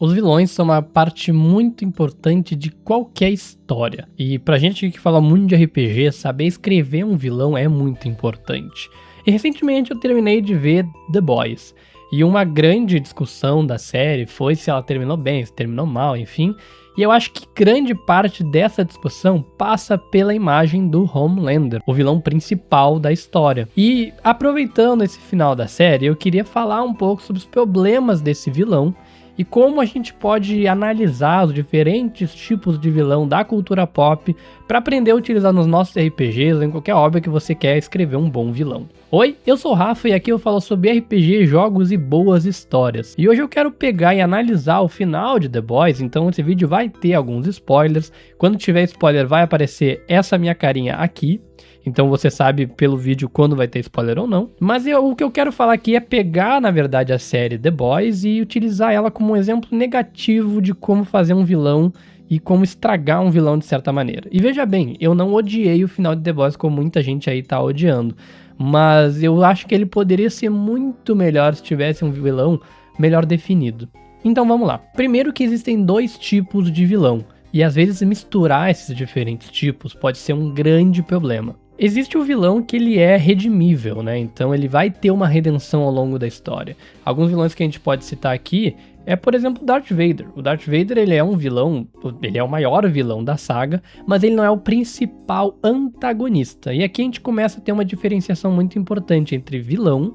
Os vilões são uma parte muito importante de qualquer história. E pra gente que fala muito de RPG, saber escrever um vilão é muito importante. E recentemente eu terminei de ver The Boys. E uma grande discussão da série foi se ela terminou bem, se terminou mal, enfim. E eu acho que grande parte dessa discussão passa pela imagem do Homelander, o vilão principal da história. E aproveitando esse final da série, eu queria falar um pouco sobre os problemas desse vilão e como a gente pode analisar os diferentes tipos de vilão da cultura pop para aprender a utilizar nos nossos RPGs ou em qualquer obra que você quer escrever um bom vilão. Oi, eu sou o Rafa e aqui eu falo sobre RPG, jogos e boas histórias. E hoje eu quero pegar e analisar o final de The Boys, então esse vídeo vai ter alguns spoilers. Quando tiver spoiler vai aparecer essa minha carinha aqui. Então você sabe pelo vídeo quando vai ter spoiler ou não. Mas o que eu quero falar aqui é pegar, na verdade, a série The Boys e utilizar ela como um exemplo negativo de como fazer um vilão e como estragar um vilão de certa maneira. E veja bem, eu não odiei o final de The Boys como muita gente aí tá odiando. Mas eu acho que ele poderia ser muito melhor se tivesse um vilão melhor definido. Então vamos lá. Primeiro que existem dois tipos de vilão. E às vezes misturar esses diferentes tipos pode ser um grande problema. Existe o vilão que ele é redimível, né? Então ele vai ter uma redenção ao longo da história. Alguns vilões que a gente pode citar aqui é, por exemplo, Darth Vader. O Darth Vader, ele é um vilão, ele é o maior vilão da saga, mas ele não é o principal antagonista. E aqui a gente começa a ter uma diferenciação muito importante entre vilão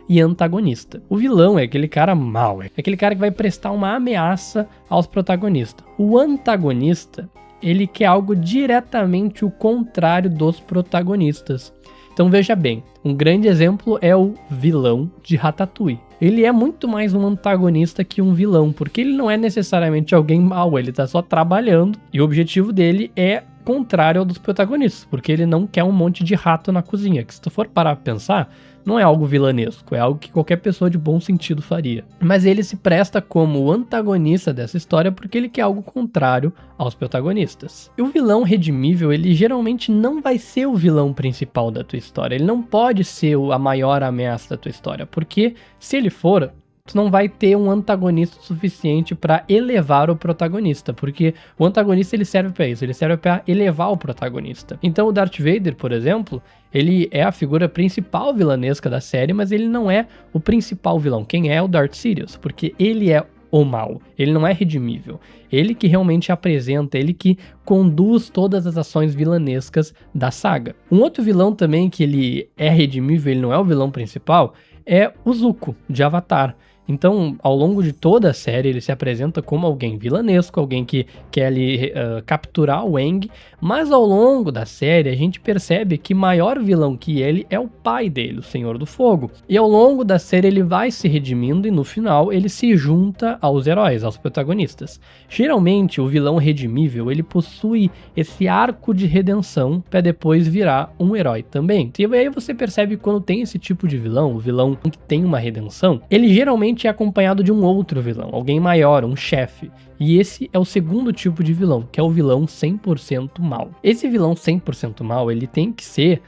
e antagonista. O vilão é aquele cara mau, é aquele cara que vai prestar uma ameaça aos protagonistas. O antagonista, ele quer algo diretamente o contrário dos protagonistas. Então veja bem, um grande exemplo é o vilão de Ratatouille. Ele é muito mais um antagonista que um vilão, porque ele não é necessariamente alguém mau, ele tá só trabalhando e o objetivo dele é contrário ao dos protagonistas, porque ele não quer um monte de rato na cozinha, que se tu for parar pra pensar, não é algo vilanesco, é algo que qualquer pessoa de bom sentido faria. Mas ele se presta como o antagonista dessa história porque ele quer algo contrário aos protagonistas. E o vilão redimível, ele geralmente não vai ser o vilão principal da tua história, ele não pode ser a maior ameaça da tua história, porque se ele for, tu não vai ter um antagonista suficiente para elevar o protagonista, porque o antagonista ele serve para isso, ele serve para elevar o protagonista. Então o Darth Vader, por exemplo, ele é a figura principal vilanesca da série, mas ele não é o principal vilão. Quem é o Darth Sidious? Porque ele é o mal, ele não é redimível. Ele que realmente apresenta, ele que conduz todas as ações vilanescas da saga. Um outro vilão também que ele é redimível, ele não é o vilão principal, é o Zuko, de Avatar. Então, ao longo de toda a série, ele se apresenta como alguém vilanesco, alguém que quer ali capturar o Aang, mas ao longo da série a gente percebe que maior vilão que ele é o pai dele, o Senhor do Fogo. E ao longo da série ele vai se redimindo e no final ele se junta aos heróis, aos protagonistas. Geralmente o vilão redimível, ele possui esse arco de redenção para depois virar um herói também. E aí você percebe que quando tem esse tipo de vilão, o vilão que tem uma redenção, ele geralmente é acompanhado de um outro vilão, alguém maior, um chefe. E esse é o segundo tipo de vilão, que é o vilão 100% mal. Esse vilão 100% mal, ele tem que ser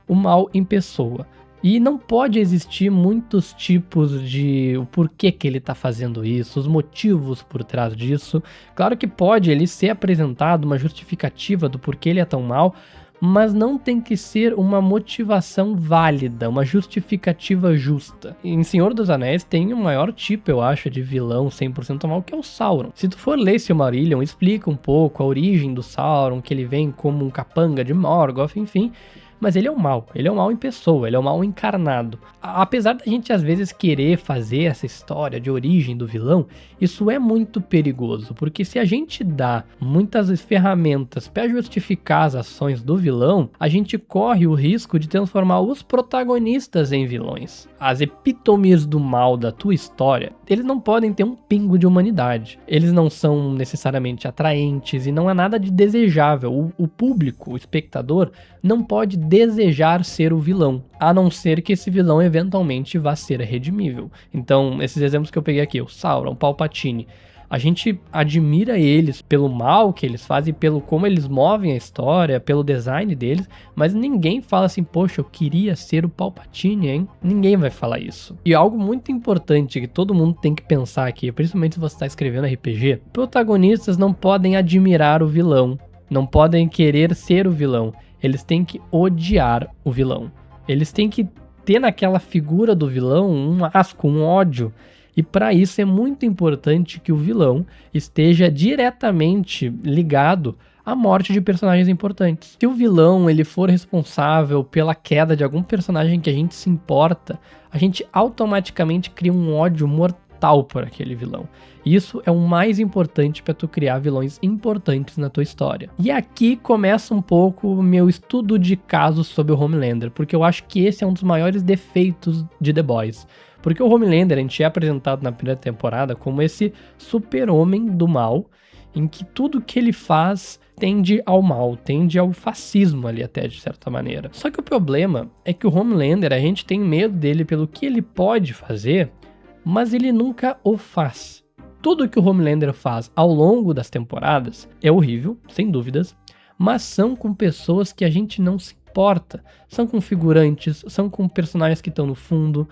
o mal em pessoa. E não pode existir muitos tipos de o porquê que ele tá fazendo isso, os motivos por trás disso. Claro que pode ele ser apresentado uma justificativa do porquê ele é tão mal, mas não tem que ser uma motivação válida, uma justificativa justa. Em Senhor dos Anéis tem o maior tipo, eu acho, de vilão 100% mal, que é o Sauron. Se tu for ler Silmarillion, explica um pouco a origem do Sauron, que ele vem como um capanga de Morgoth, enfim. Mas ele é o mal em pessoa, ele é o mal encarnado. Apesar da gente às vezes querer fazer essa história de origem do vilão, isso é muito perigoso, porque se a gente dá muitas ferramentas para justificar as ações do vilão, a gente corre o risco de transformar os protagonistas em vilões. As epítomes do mal da tua história, eles não podem ter um pingo de humanidade. Eles não são necessariamente atraentes e não há nada de desejável. O público, o espectador, não pode desejar ser o vilão, a não ser que esse vilão eventualmente vá ser redimível. Então, esses exemplos que eu peguei aqui, o Sauron, o Palpatine, A gente admira eles pelo mal que eles fazem, pelo como eles movem a história, pelo design deles, mas ninguém fala assim, poxa, eu queria ser o Palpatine, hein? Ninguém vai falar isso. E algo muito importante que todo mundo tem que pensar aqui, principalmente se você está escrevendo RPG, protagonistas não podem admirar o vilão, não podem querer ser o vilão, eles têm que odiar o vilão. Eles têm que ter naquela figura do vilão um asco, um ódio. E para isso é muito importante que o vilão esteja diretamente ligado à morte de personagens importantes. Se o vilão ele for responsável pela queda de algum personagem que a gente se importa, a gente automaticamente cria um ódio mortal por aquele vilão. Isso é o mais importante para tu criar vilões importantes na tua história. E aqui começa um pouco o meu estudo de casos sobre o Homelander, porque eu acho que esse é um dos maiores defeitos de The Boys. Porque o Homelander, a gente é apresentado na primeira temporada como esse super-homem do mal, em que tudo que ele faz tende ao mal, tende ao fascismo ali até, de certa maneira. Só que o problema é que o Homelander, a gente tem medo dele pelo que ele pode fazer, mas ele nunca o faz. Tudo que o Homelander faz ao longo das temporadas é horrível, sem dúvidas, mas são com pessoas que a gente não se importa. São com figurantes, são com personagens que estão no fundo,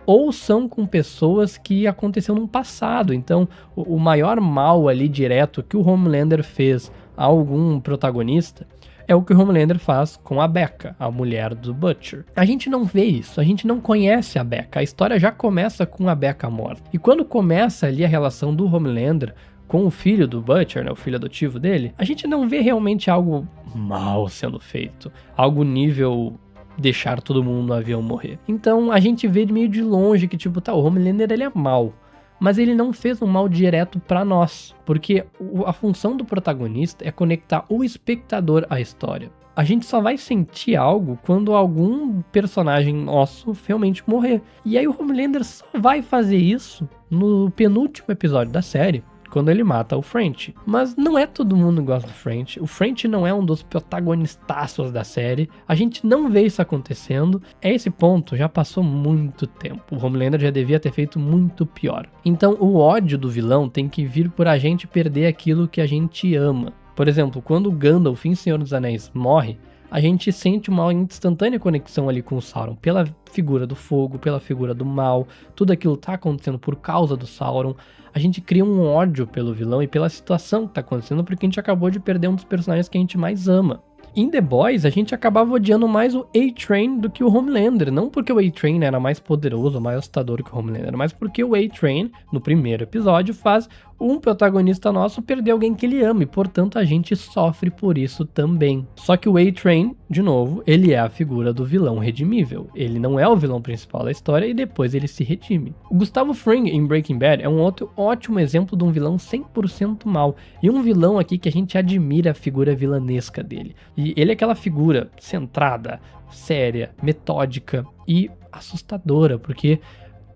ou são com pessoas que aconteceu no passado. Então, o maior mal ali direto que o Homelander fez a algum protagonista é o que o Homelander faz com a Becca, a mulher do Butcher. A gente não vê isso, a gente não conhece a Becca. A história já começa com a Becca morta. E quando começa ali a relação do Homelander com o filho do Butcher, né, o filho adotivo dele, a gente não vê realmente algo mal sendo feito, algo nível deixar todo mundo no avião morrer. Então a gente vê meio de longe que tipo, tá, o Homelander ele é mal, mas ele não fez um mal direto pra nós, porque a função do protagonista é conectar o espectador à história. A gente só vai sentir algo quando algum personagem nosso realmente morrer. E aí o Homelander só vai fazer isso no penúltimo episódio da série, quando ele mata o French. Mas não é todo mundo que gosta do French. O French não é um dos protagonistaços da série. A gente não vê isso acontecendo. A esse ponto já passou muito tempo. O Homelander já devia ter feito muito pior. Então o ódio do vilão tem que vir por a gente perder aquilo que a gente ama. Por exemplo, quando o Gandalf em Senhor dos Anéis morre, a gente sente uma instantânea conexão ali com o Sauron, pela figura do fogo, pela figura do mal, tudo aquilo tá acontecendo por causa do Sauron. A gente cria um ódio pelo vilão e pela situação que tá acontecendo, porque a gente acabou de perder um dos personagens que a gente mais ama. Em The Boys, a gente acabava odiando mais o A-Train do que o Homelander, não porque o A-Train era mais poderoso, mais assustador que o Homelander, mas porque o A-Train, no primeiro episódio, faz um protagonista nosso perder alguém que ele ama, e portanto a gente sofre por isso também. Só que o A-Train, de novo, ele é a figura do vilão redimível. Ele não é o vilão principal da história e depois ele se redime. O Gustavo Fring, em Breaking Bad, é um outro ótimo exemplo de um vilão 100% mal, e um vilão aqui que a gente admira a figura vilanesca dele. E ele é aquela figura centrada, séria, metódica e assustadora, porque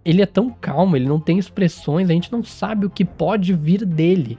ele é tão calmo, ele não tem expressões, a gente não sabe o que pode vir dele.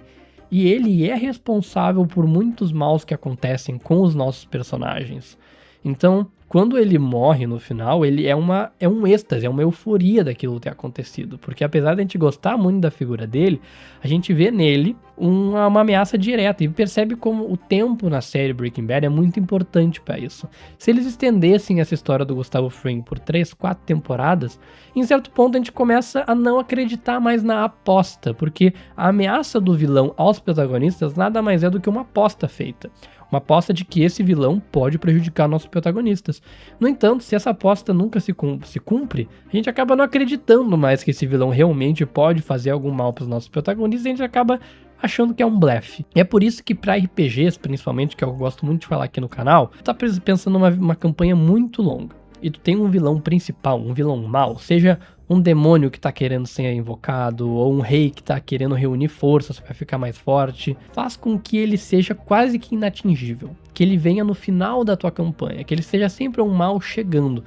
E ele é responsável por muitos maus que acontecem com os nossos personagens. Então, quando ele morre no final, ele é um êxtase, é uma euforia daquilo ter acontecido. Porque apesar de a gente gostar muito da figura dele, a gente vê nele uma ameaça direta e percebe como o tempo na série Breaking Bad é muito importante para isso. Se eles estendessem essa história do Gustavo Fring por 3, 4 temporadas, em certo ponto a gente começa a não acreditar mais na aposta, porque a ameaça do vilão aos protagonistas nada mais é do que uma aposta feita. Uma aposta de que esse vilão pode prejudicar nossos protagonistas. No entanto, se essa aposta nunca se cumpre, a gente acaba não acreditando mais que esse vilão realmente pode fazer algum mal para os nossos protagonistas, e a gente acaba achando que é um blefe. E é por isso que para RPGs, principalmente, que eu gosto muito de falar aqui no canal, tu tá pensando numa campanha muito longa, e tu tem um vilão principal, um vilão mau, seja um demônio que tá querendo ser invocado, ou um rei que tá querendo reunir forças para ficar mais forte, faz com que ele seja quase que inatingível, que ele venha no final da tua campanha, que ele seja sempre um mal chegando.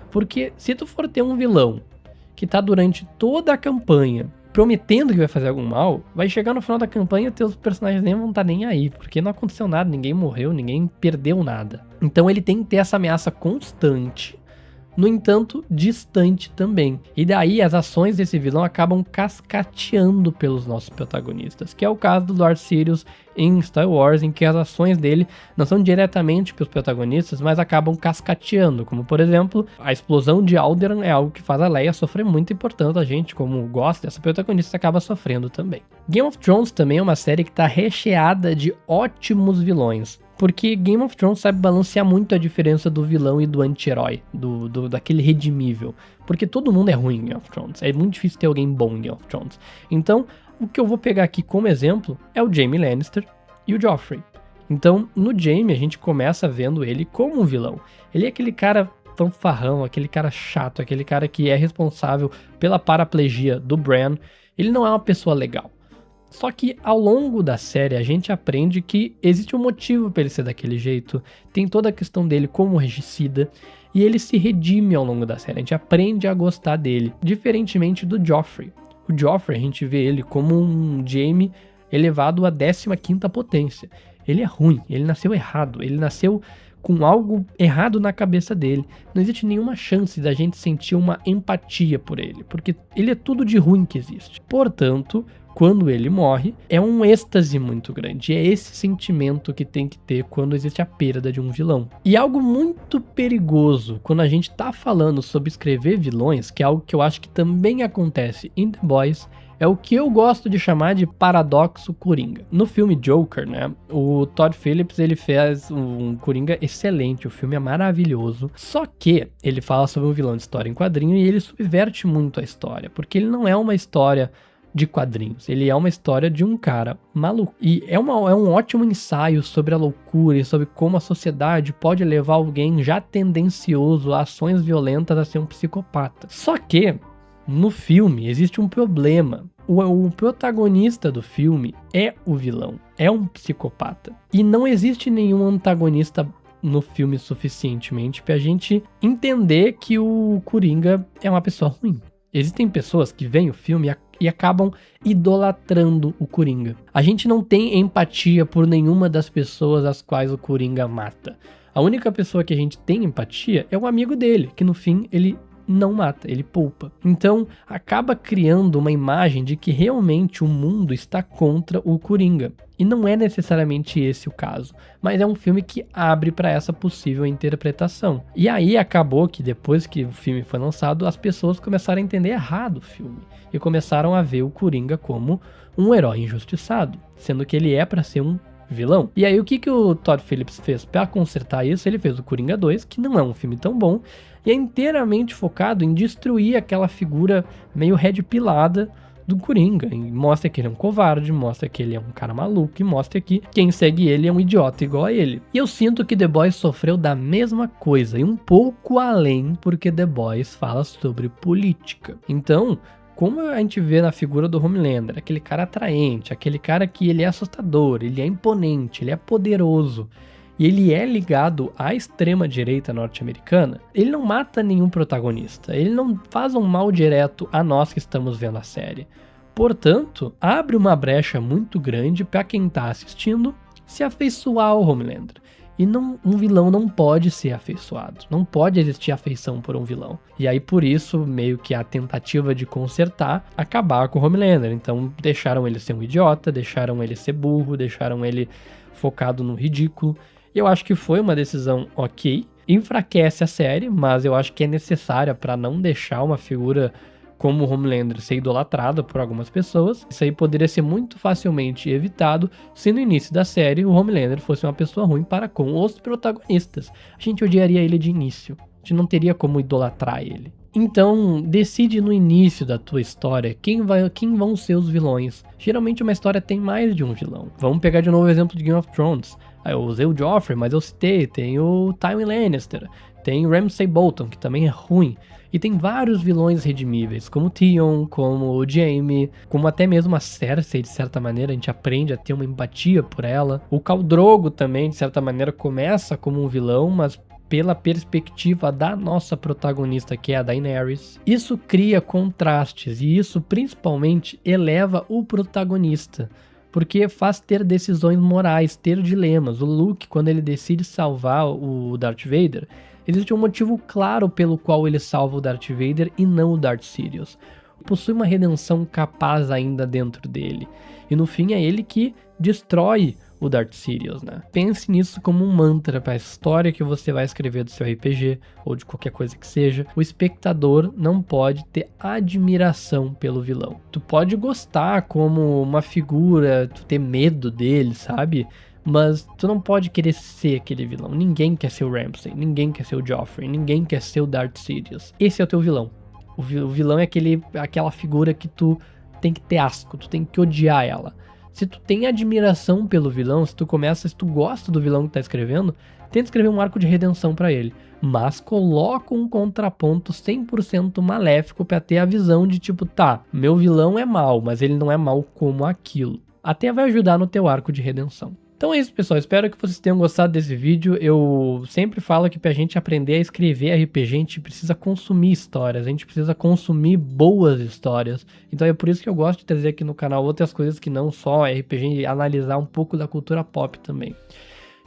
Porque se tu for ter um vilão que tá durante toda a campanha prometendo que vai fazer algum mal, vai chegar no final da campanha e teus personagens nem vão estar nem aí, porque não aconteceu nada, ninguém morreu, ninguém perdeu nada. Então ele tem que ter essa ameaça constante no entanto, distante também. E daí as ações desse vilão acabam cascateando pelos nossos protagonistas, que é o caso do Lord Sidious em Star Wars, em que as ações dele não são diretamente pelos protagonistas, mas acabam cascateando, como por exemplo, a explosão de Alderaan é algo que faz a Leia sofrer muito e portanto a gente, como gosta dessa protagonista, acaba sofrendo também. Game of Thrones também é uma série que está recheada de ótimos vilões, porque Game of Thrones sabe balancear muito a diferença do vilão e do anti-herói, daquele redimível. Porque todo mundo é ruim em Game of Thrones. É muito difícil ter alguém bom em Game of Thrones. Então, o que eu vou pegar aqui como exemplo é o Jaime Lannister e o Joffrey. Então, no Jaime, a gente começa vendo ele como um vilão. Ele é aquele cara fanfarrão, aquele cara chato, aquele cara que é responsável pela paraplegia do Bran. Ele não é uma pessoa legal. Só que ao longo da série a gente aprende que existe um motivo para ele ser daquele jeito, tem toda a questão dele como regicida, e ele se redime ao longo da série, a gente aprende a gostar dele, diferentemente do Joffrey. O Joffrey a gente vê ele como um Jaime elevado à 15ª potência. Ele é ruim, ele nasceu errado, ele nasceu com algo errado na cabeça dele. Não existe nenhuma chance da gente sentir uma empatia por ele, porque ele é tudo de ruim que existe. Portanto, quando ele morre, é um êxtase muito grande. É esse sentimento que tem que ter quando existe a perda de um vilão. E algo muito perigoso quando a gente tá falando sobre escrever vilões, que é algo que eu acho que também acontece em The Boys, é o que eu gosto de chamar de paradoxo Coringa. No filme Joker, né, o Todd Phillips, ele fez um Coringa excelente, o filme é maravilhoso, só que ele fala sobre um vilão de história em quadrinho e ele subverte muito a história, porque ele não é uma história de quadrinhos, ele é uma história de um cara maluco. E é um ótimo ensaio sobre a loucura e sobre como a sociedade pode levar alguém já tendencioso a ações violentas a ser um psicopata. Só que, no filme, existe um problema. O protagonista do filme é o vilão, é um psicopata. E não existe nenhum antagonista no filme suficientemente pra gente entender que o Coringa é uma pessoa ruim. Existem pessoas que veem o filme e acabam idolatrando o Coringa. A gente não tem empatia por nenhuma das pessoas às quais o Coringa mata. A única pessoa que a gente tem empatia é o amigo dele, que no fim ele não mata, ele poupa. Então acaba criando uma imagem de que realmente o mundo está contra o Coringa. E não é necessariamente esse o caso, mas é um filme que abre para essa possível interpretação. E aí acabou que depois que o filme foi lançado, as pessoas começaram a entender errado o filme e começaram a ver o Coringa como um herói injustiçado, sendo que ele é para ser um vilão. E aí o que o Todd Phillips fez para consertar isso? Ele fez o Coringa 2, que não é um filme tão bom, e é inteiramente focado em destruir aquela figura meio red-pilada do Coringa. E mostra que ele é um covarde, mostra que ele é um cara maluco e mostra que quem segue ele é um idiota igual a ele. E eu sinto que The Boys sofreu da mesma coisa, e um pouco além, porque The Boys fala sobre política. Então, como a gente vê na figura do Homelander, aquele cara atraente, aquele cara que ele é assustador, ele é imponente, ele é poderoso, e ele é ligado à extrema-direita norte-americana, ele não mata nenhum protagonista, ele não faz um mal direto a nós que estamos vendo a série. Portanto, abre uma brecha muito grande para quem está assistindo se afeiçoar ao Homelander. E um vilão não pode ser afeiçoado, não pode existir afeição por um vilão. E aí por isso, meio que a tentativa de consertar, acabar com o Homelander. Então deixaram ele ser um idiota, deixaram ele ser burro, deixaram ele focado no ridículo. Eu acho que foi uma decisão ok, enfraquece a série, mas eu acho que é necessária para não deixar uma figura como o Homelander ser idolatrada por algumas pessoas. Isso aí poderia ser muito facilmente evitado se no início da série o Homelander fosse uma pessoa ruim para com os protagonistas. A gente odiaria ele de início, a gente não teria como idolatrar ele. Então, decide no início da tua história quem vão ser os vilões. Geralmente uma história tem mais de um vilão. Vamos pegar de novo o exemplo de Game of Thrones. Eu usei o Joffrey, mas eu citei, tem o Tywin Lannister, tem o Ramsay Bolton, que também é ruim. E tem vários vilões redimíveis, como o Theon, como o Jaime, como até mesmo a Cersei, de certa maneira, a gente aprende a ter uma empatia por ela. O Khal Drogo também, de certa maneira, começa como um vilão, mas pela perspectiva da nossa protagonista, que é a Daenerys. Isso cria contrastes e isso principalmente eleva o protagonista, porque faz ter decisões morais, ter dilemas. O Luke, quando ele decide salvar o Darth Vader, existe um motivo claro pelo qual ele salva o Darth Vader e não o Darth Sidious. Possui uma redenção capaz ainda dentro dele. E no fim é ele que destrói o Darth Sidious, né? Pense nisso como um mantra para a história que você vai escrever do seu RPG ou de qualquer coisa que seja. O espectador não pode ter admiração pelo vilão. Tu pode gostar como uma figura, tu ter medo dele, sabe? Mas tu não pode querer ser aquele vilão. Ninguém quer ser o Ramsay, ninguém quer ser o Joffrey, ninguém quer ser o Darth Sidious. Esse é o teu vilão. O vilão é aquela figura que tu tem que ter asco, tu tem que odiar ela. Se tu tem admiração pelo vilão, se tu gosta do vilão que tá escrevendo, tenta escrever um arco de redenção pra ele. Mas coloca um contraponto 100% maléfico pra ter a visão de tipo, tá, meu vilão é mau, mas ele não é mau como aquilo. Até vai ajudar no teu arco de redenção. Então é isso, pessoal, espero que vocês tenham gostado desse vídeo. Eu sempre falo que pra gente aprender a escrever RPG, a gente precisa consumir histórias, a gente precisa consumir boas histórias. Então é por isso que eu gosto de trazer aqui no canal outras coisas que não só RPG, e analisar um pouco da cultura pop também.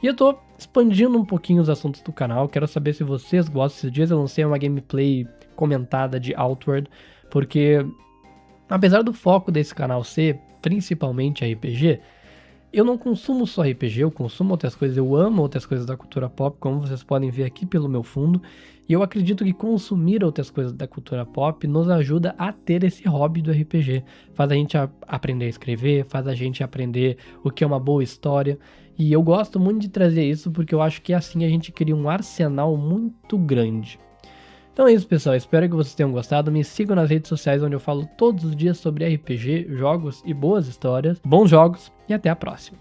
E eu tô expandindo um pouquinho os assuntos do canal, quero saber se vocês gostam. Esses dias eu lancei uma gameplay comentada de Outward, porque apesar do foco desse canal ser principalmente RPG, eu não consumo só RPG, eu consumo outras coisas, eu amo outras coisas da cultura pop, como vocês podem ver aqui pelo meu fundo, e eu acredito que consumir outras coisas da cultura pop nos ajuda a ter esse hobby do RPG, faz a gente aprender a escrever, faz a gente aprender o que é uma boa história, e eu gosto muito de trazer isso porque eu acho que assim a gente cria um arsenal muito grande. Então é isso, pessoal, espero que vocês tenham gostado, me sigam nas redes sociais onde eu falo todos os dias sobre RPG, jogos e boas histórias, bons jogos e até a próxima.